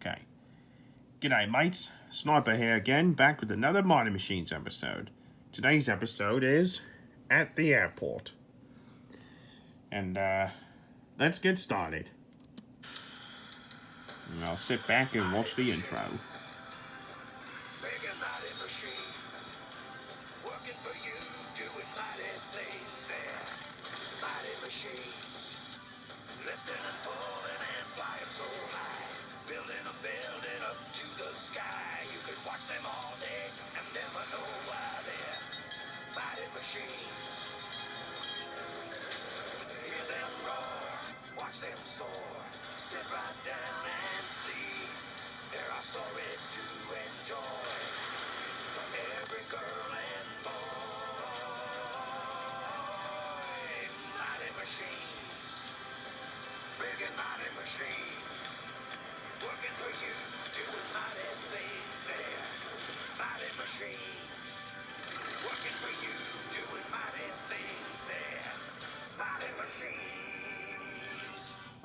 Okay. G'day mates, Sniper here again, back with another Mighty Machines episode. Today's episode is at the airport. And let's get started. And I'll sit back and watch the intro.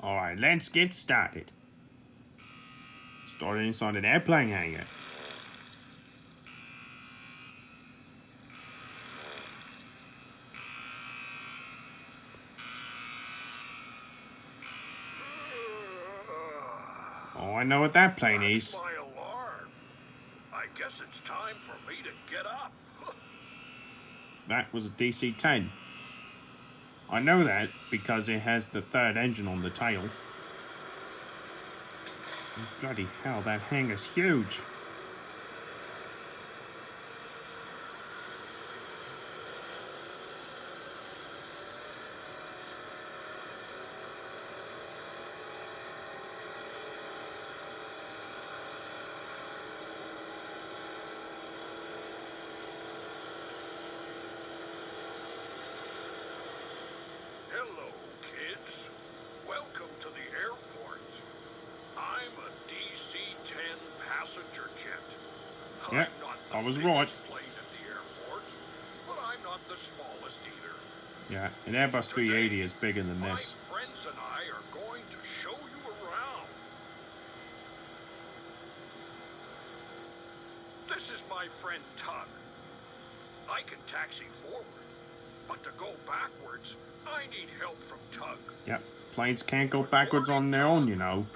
Alright, let's get started. Started inside an airplane hangar. Oh, I know what that plane is. That's my alarm. I guess it's time for me to get up. That was a DC-10. I know that because it has the third engine on the tail. Bloody hell, that hangar's huge. Hello, kids. Welcome to the airport. I'm a DC-10 passenger jet. Yep, I'm not the I was biggest right. plane at the airport, but I'm not the smallest either. Yeah, an Airbus 380 is bigger than My this. friends and I are going to show you around. This is my friend Tug. I can taxi forward, but to go backwards, I need help from Tug. Yep, planes can't go backwards on their own, you know.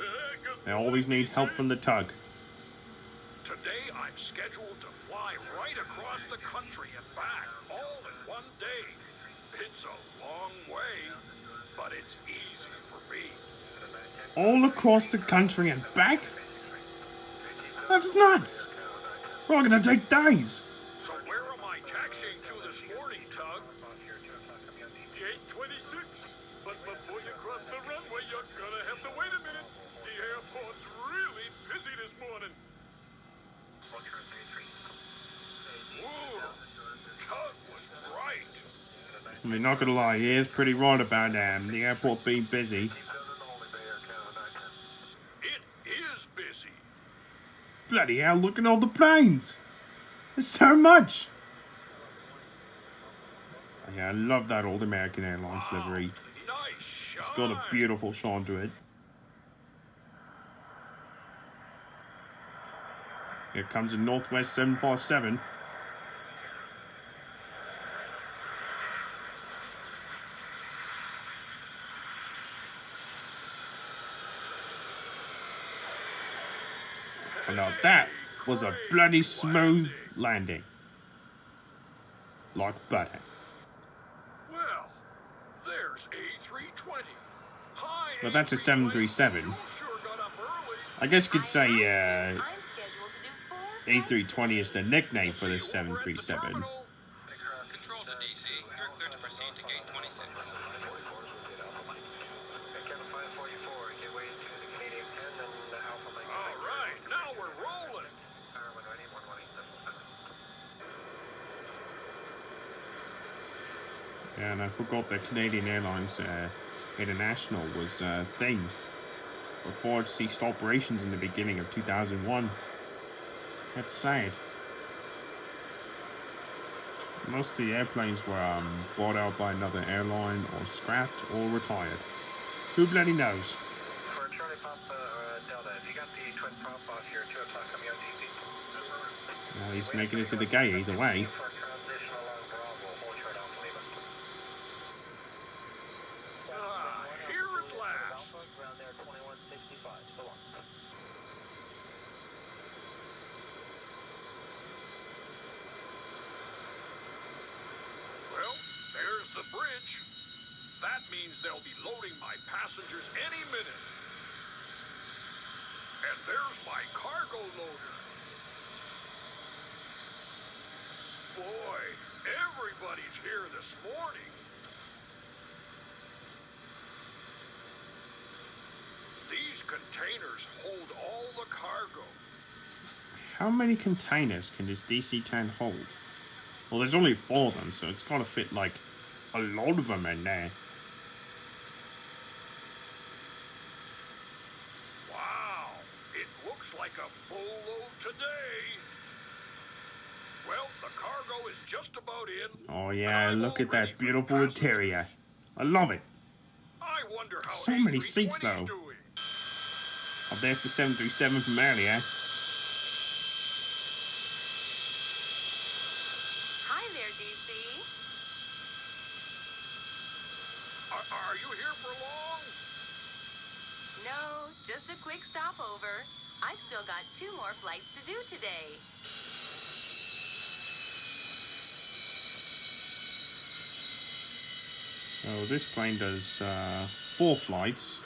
They always need help from the tug. Today I'm scheduled to fly right across the country and back, all in one day. It's a long way, but it's easy for me. All across the country and back? That's nuts! We're gonna take days. So where am I taxiing to this morning, Tug? Gate 26. But before you cross the runway, you're gonna have to wait a minute. The airport's really busy this morning. Whoa, Tug was right. I mean, not gonna lie, he is pretty right about the airport being busy. It is busy. Bloody hell, look at all the planes! There's so much! Yeah, I love that old American Airlines livery. Nice shot. It's got a beautiful shine to it. Here comes a Northwest 757. And now that was a bloody smooth landing. Like butter. Well, there's A320. Hi, But that's a 737. You sure got up early. I guess you could say I'm scheduled to do 4 A320 is the nickname for the See you over at the 737. terminal. Control to DC. You're clear to proceed to gate 26. All right, now we're rolling. Yeah, and I forgot that Canadian Airlines International was a thing before it ceased operations in the beginning of 2001. That's sad. Most of the airplanes were bought out by another airline or scrapped or retired. Who bloody knows? For Charlie Papa Delta, have you got He's making it to the gate either way. Here at last. Well, there's the bridge. That means they'll be loading my passengers any minute. And there's my cargo loader. Boy, everybody's here this morning. These containers hold all the cargo. How many containers can this DC-10 hold? Well, there's only 4 of them, so it's got to fit, like, a lot of them in there. Wow, it looks like a full load today. Well, the cargo is just about in. Oh, yeah, look at that beautiful interior. I love it. I wonder how So many seats, though. A320's doing. Oh, there's the 737 from earlier. Hi there, DC. Are you here for long? No, just a quick stopover. I've still got 2 more flights to do today. So this plane does 4 flights.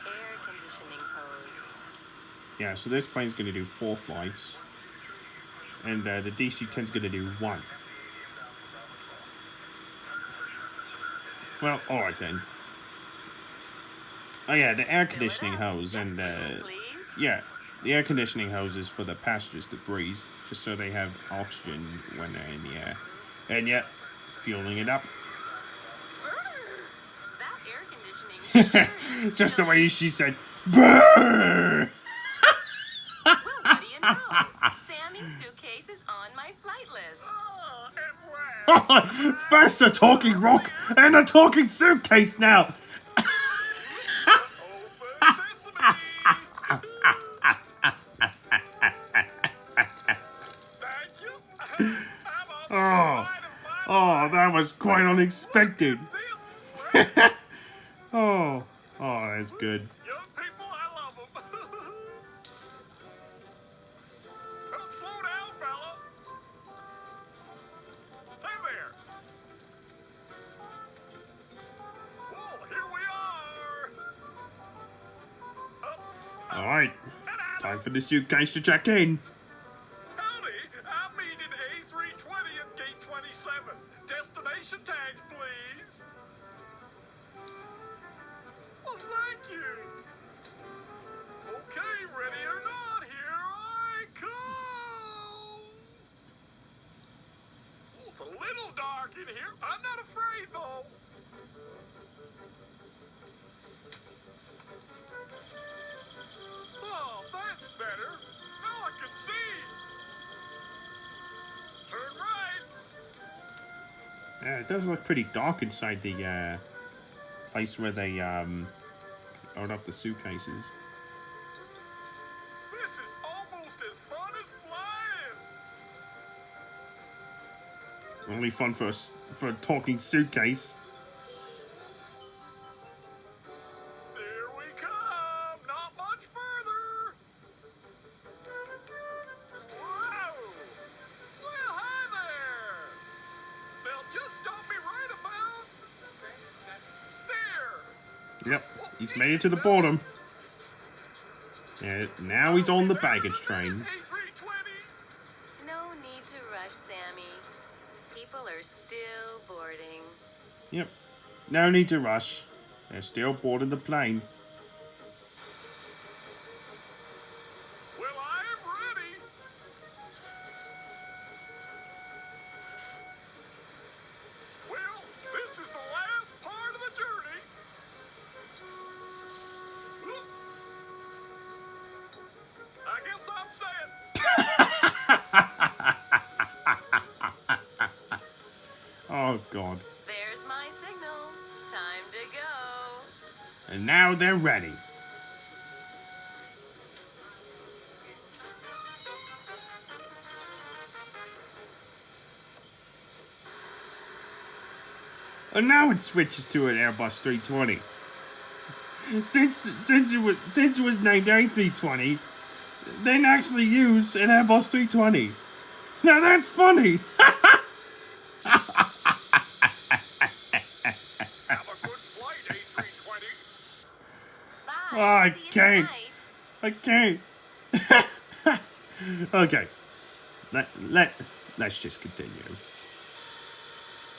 The air conditioning hose. Yeah, so this plane's going to do 4 flights. And the DC-10's going to do 1. Well, alright then. Oh yeah, the air conditioning hose and Please? yeah, the air conditioning hose is for the passengers to breathe, just so they have oxygen when they're in the air. And yeah, fueling it up. That air conditioning sure is Just the chilly. way she said, "Brrr!" Well, what do you know? Sammy's suitcase is on my flight list. At last. First a talking rock and a talking suitcase now. Open sesame. Thank you. I'm Oh, on oh, that was quite unexpected. this. Oh, that's good. Young people, I love them. Slow down, fella. Hey there. Whoa, here we are. All right, time for the suitcase to check in. Howdy, I'm meeting A320 at gate 27. Destination tags, please. Well, thank you. Okay, ready or not, here I come. Oh, it's a little dark in here. I'm not afraid, though. Oh, that's better. Now I can see. Turn right. Yeah, it does look pretty dark inside the place where they load up the suitcases. This is almost as fun as flying. Only fun for a talking suitcase. Here we come. Not much further. Wow. Well, hi there. They'll just stop me right about there. Yep, he's made it to the bottom. Yeah, now he's on the baggage train. A320. No need to rush, Sammy. People are still boarding. Yep, no need to rush. They're still boarding the plane. Well, I am ready. Well, this is the last part of the journey. Oops. I guess I'm saying. Oh god. There's my signal. Time to go. And now they're ready. And now it switches to an Airbus 320. Since it was named A320, they didn't actually use an Airbus 320. Now that's funny. Have a good flight, A320. Bye. Oh, I See you can't. tonight. I can't. Okay. Let's just continue.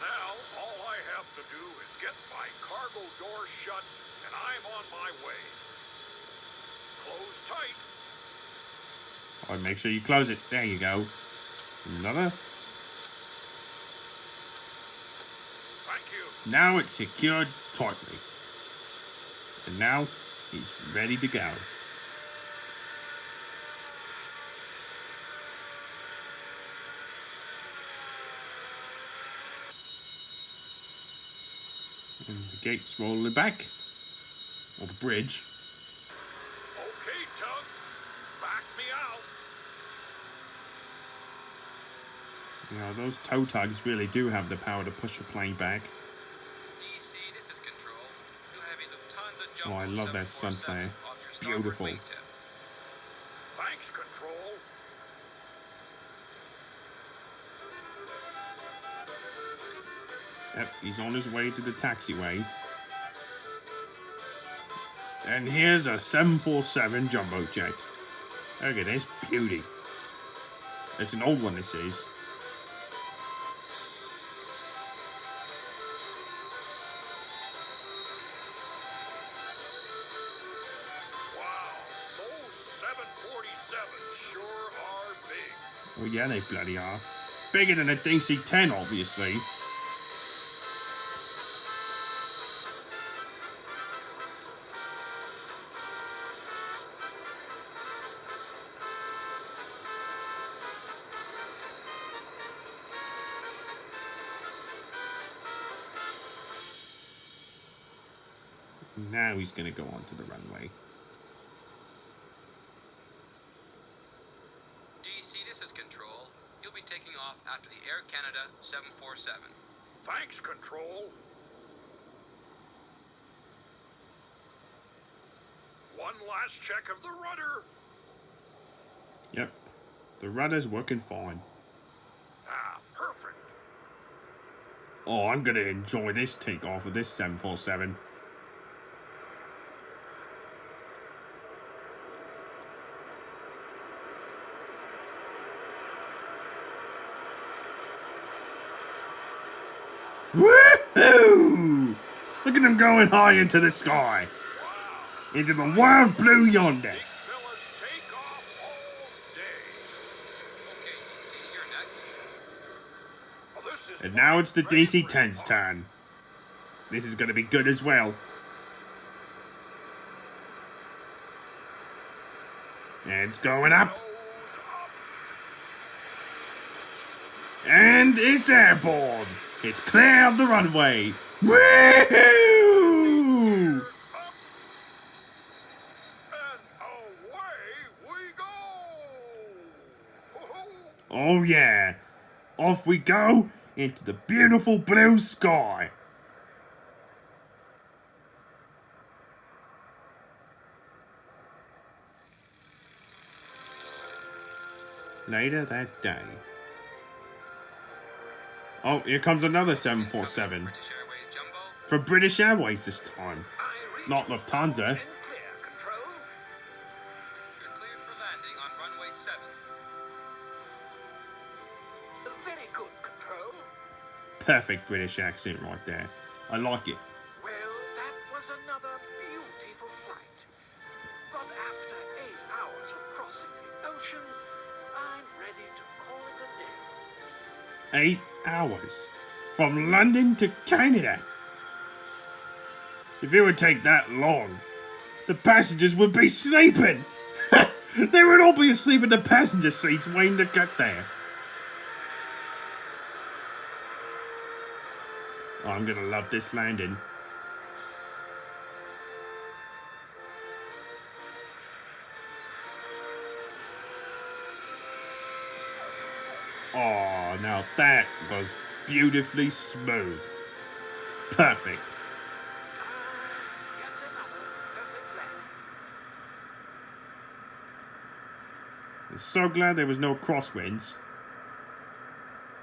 Now, all I have to do is get my cargo door shut, and I'm on my way. Close tight. All right, make sure you close it. There you go. Another. Thank you. Now it's secured tightly. And now he's ready to go. And the gates rolling back. Or the bridge. Okay, Tug. Back me out. You know, those tow tugs really do have the power to push a plane back. DC, this is Control. You have a Lufthansa Oh, Jumbo I love that 747 sunflare. off your It's starboard beautiful. wingtip. Thanks, Control. Yep, he's on his way to the taxiway. And here's a 747 jumbo jet. Look at this beauty. It's an old one, this is. Wow, those 747s sure are big. Oh yeah, they bloody are. Bigger than a DC-10, obviously. Now he's going to go onto the runway. DC, this is Control. You'll be taking off after the Air Canada 747. Thanks, Control. One last check of the rudder. Yep. The rudder's working fine. Ah, perfect. Oh, I'm going to enjoy this takeoff of this 747. Woohoo! Look at them going high into the sky. Wow. Into the wild blue yonder. Big fellas take off all day. Okay, DC, you're next. Well, this is And now it's the DC-10's Ten's turn. This is going to be good as well. And it's going up. Nose up. And it's airborne. It's clear of the runway. Woohoo! Up. And away we go. Woo-hoo. Oh yeah. Off we go into the beautiful blue sky. Later that day. Oh, here comes another 747. British Airways Jumbo. For British Airways this time. I reach Not Lufthansa. and clear, Control. You're cleared for landing on runway 7. Very good, Control. Perfect British accent right there. I like it. Well, that was another beautiful flight. But after 8 hours of crossing the ocean, I'm ready to call it a day. 8 hours. From London to Canada. If it would take that long, the passengers would be sleeping. They would all be asleep in the passenger seats waiting to get there. Oh, I'm gonna love this landing. Oh, now that was beautifully smooth. Perfect. Yet another perfect landing. I'm so glad there was no crosswinds.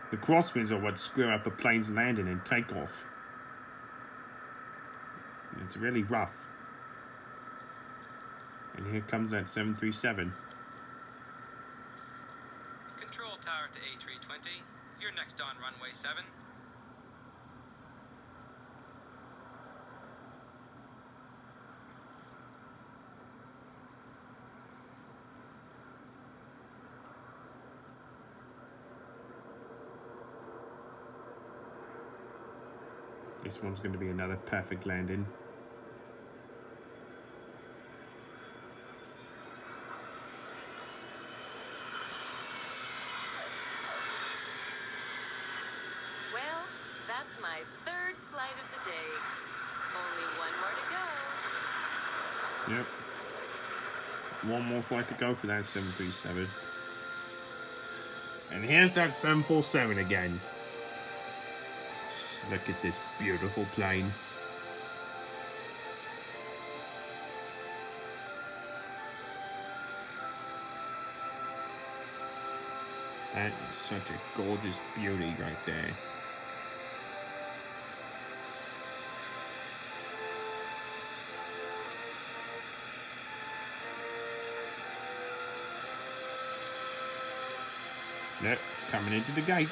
The crosswinds are what screw up a plane's landing and takeoff. It's really rough. And here comes that 737. Control tower to A320. You're next on runway 7. This one's going to be another perfect landing. Well, that's my third flight of the day. Only one more to go. Yep. One more flight to go for that 737. And here's that 747 again. Just look at this beautiful plane. That is such a gorgeous beauty right there. Yep, it's coming into the gate.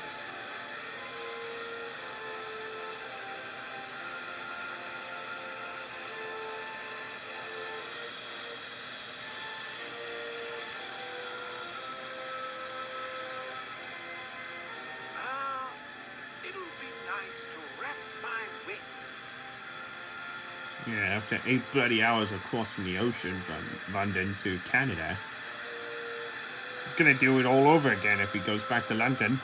It'll be nice to rest my wings. Yeah, after 8 bloody hours of crossing the ocean from London to Canada. He's gonna do it all over again if he goes back to London.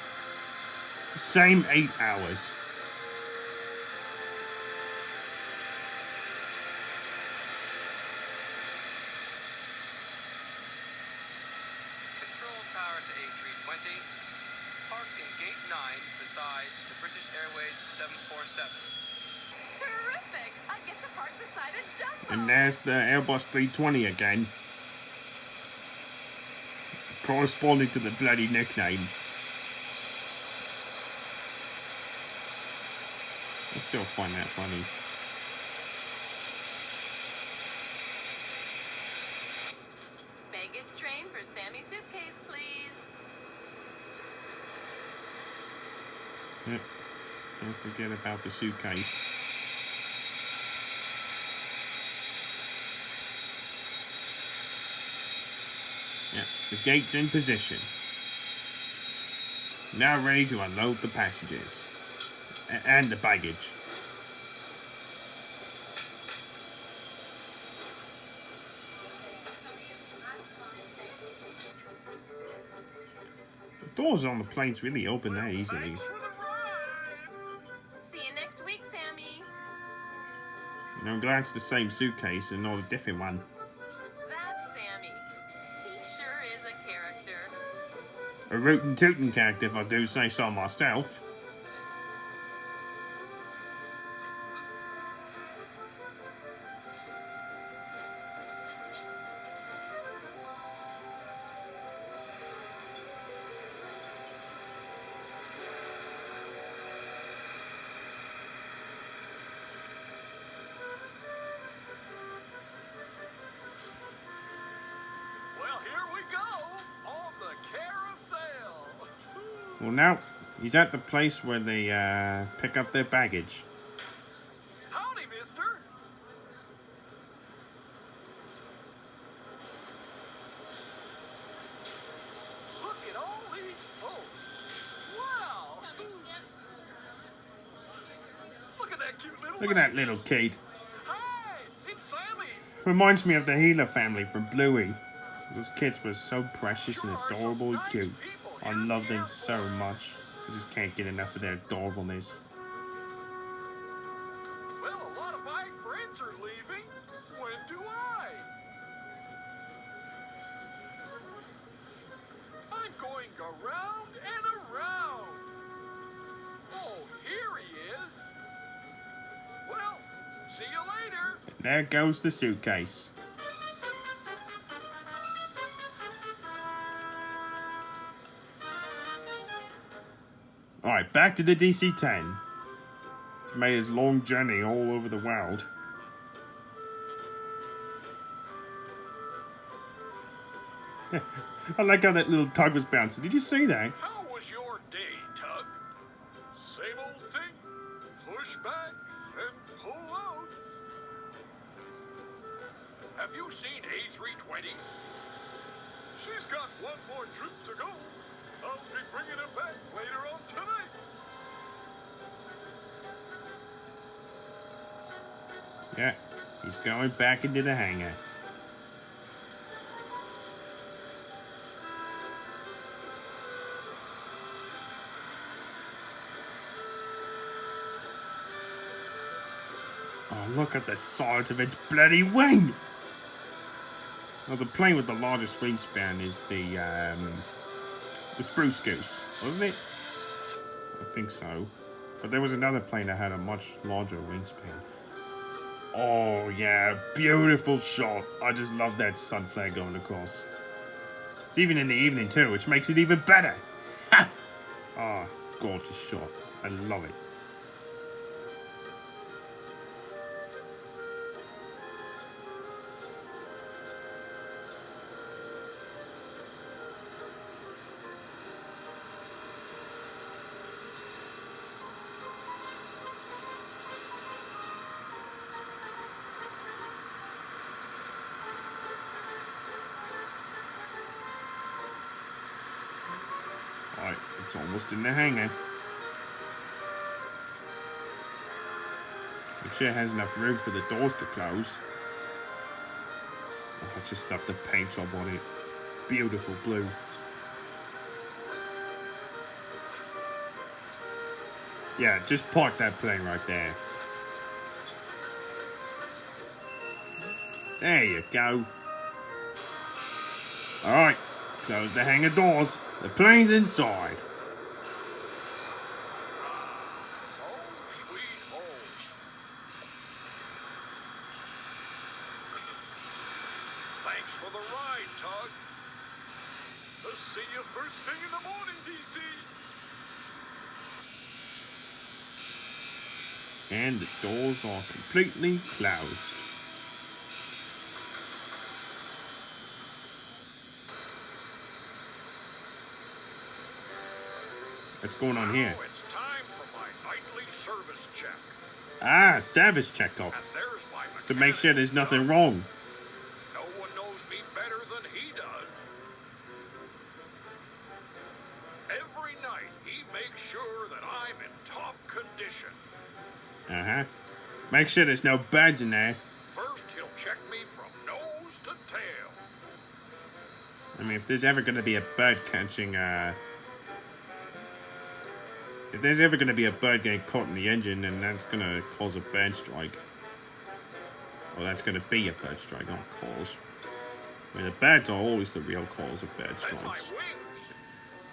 Same 8 hours. Control tower to A320. Park in gate 9 beside the British Airways 747. Terrific! I get to park beside a jumbo. And there's the Airbus 320 again. Corresponding to the bloody nickname. I still find that funny. Baggage train for Sammy's suitcase, please. Yep. Don't forget about the suitcase. Yeah, the gate's in position. Now ready to unload the passengers. And the baggage. The doors on the planes really open that easily. Thanks for the ride. See you next week, Sammy. And I'm glad it's the same suitcase and not a different one. That's Sammy. He sure is a character. A rootin' tootin' character, if I do say so myself. Well, here we go on the carousel. Well, now he's at the place where they pick up their baggage. Howdy, mister. Look at all these folks. Wow. Look at that cute little Look at that little kid. Hi, it's Sammy. Reminds me of the Healer family from Bluey. Those kids were so precious and adorable and cute. I love them so much. I just can't get enough of their adorableness. Well, a lot of my friends are leaving. When do I? I'm going around and around. Oh, here he is. See you later. There goes the suitcase. Alright, back to the DC-10. He's made his long journey all over the world. I like how that little Tug was bouncing. Did you see that? How was your day, Tug? Same old thing. Push back, then pull out. Have you seen A320? She's got one more trip to go. I'll be bringing her back later on tonight. Yeah, he's going back into the hangar. Oh, look at the size of its bloody wing! Well, the plane with the largest wingspan is the Spruce Goose, wasn't it? I think so. But there was another plane that had a much larger wingspan. Oh, yeah, beautiful shot. I just love that sun flare going across. It's even in the evening, too, which makes it even better. Ha! Oh, gorgeous shot. I love it. Alright, it's almost in the hangar. Make sure it has enough room for the doors to close. Oh, I just love the paint job on it. Beautiful blue. Yeah, just park that plane right there. There you go. Alright, close the hangar doors. The plane's inside. Home sweet home. Thanks for the ride, Tug. I'll see you first thing in the morning, DC. And the doors are completely closed. What's going on here? Now it's time for my nightly service check. Ah, service checkup. And there's my To make sure there's mechanic, nothing Tug. wrong. No one knows me better than he does. Every night, he makes sure that I'm in top condition. Uh-huh. Make sure there's no birds in there. First, he'll check me from nose to tail. I mean, if there's ever going to be a bird catching, if there's ever going to be a bird getting caught in the engine, then that's going to cause a bird strike. Or that's going to be a bird strike, not cause. I mean, the birds are always the real cause of bird And my strikes. wings.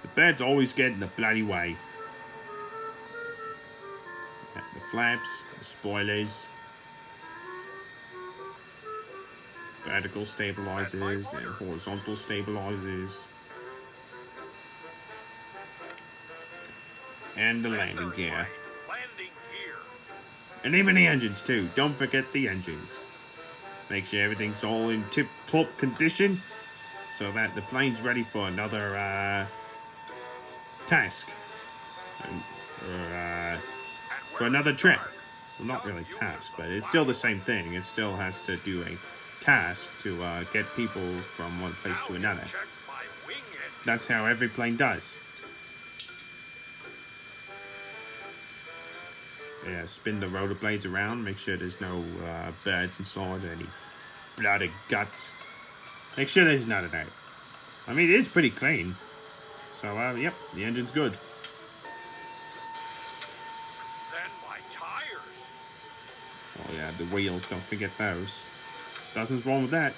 The birds always get in the bloody way. Yeah, the flaps, the spoilers, vertical stabilizers and horizontal stabilizers. And the landing There's gear. my landing gear. And even the engines too. Don't forget the engines. Make sure everything's all in tip-top condition so that the plane's ready for another task. For another trip. Well, not really task, but it's still the same thing. It still has to do a task to get people from one place to another. Check my wing engine. That's how every plane does. Yeah, spin the rotor blades around. Make sure there's no birds inside or any blood or guts. Make sure there's none of that. I mean, it is pretty clean. So, yep, the engine's good. Then my tires. Oh yeah, the wheels, don't forget those. Nothing's wrong with that.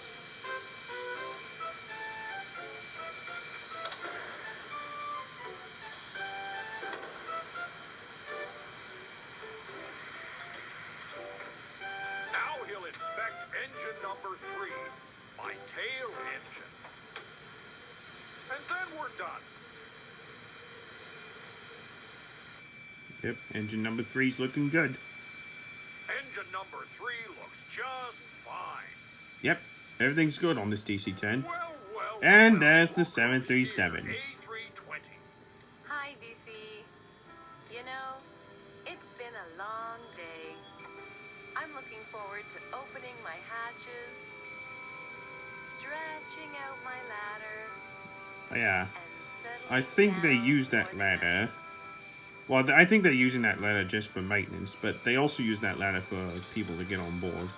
engine number 3, my tail engine. And then we're done. Yep, engine number 3's looking good. Engine number 3 looks just fine. Yep, everything's good on this DC-10. Well, And there's the 737. A320. Hi, DC. You know, it's been a long day. I'm looking forward to opening my hatches, stretching out my ladder, Oh, yeah, and settling I think they down use that for the ladder. night. Well, I think they're using that ladder just for maintenance, but they also use that ladder for people to get on board.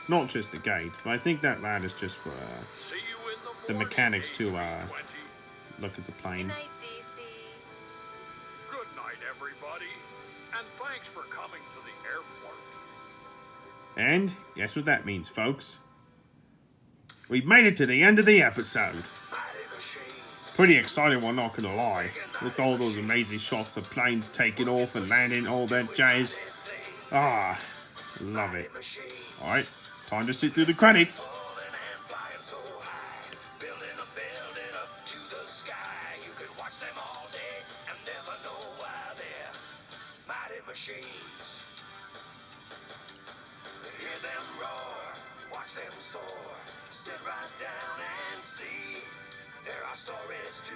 Not just the gate, but I think that ladder's just for See you in the morning, mechanics to A320. look at the Good plane. night, DC. Good night, everybody. And thanks for coming to the airport. And guess what that means, folks? We've made it to the end of the episode. Pretty exciting, well, not gonna lie. With all those amazing shots of planes taking off and landing, all that jazz. Ah, love it. Alright, time to sit through the credits. Machines. Hear them roar, watch them soar, sit right down and see. There are stories to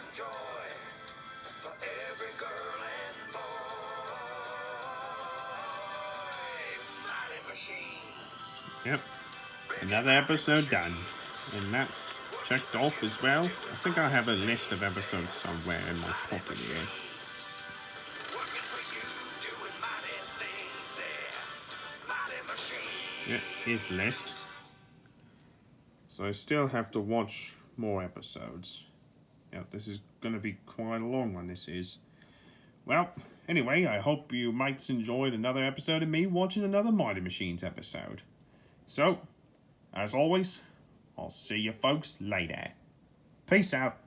enjoy for every girl and boy. Mighty Machines. Yep, another episode done. And that's checked off as well. I think I have a list of episodes somewhere in my pocket here. Yep, here's the list. So I still have to watch more episodes. Yep, this is going to be quite a long one, this is. Well, anyway, I hope you mites enjoyed another episode of me watching another Mighty Machines episode. So, as always, I'll see you folks later. Peace out.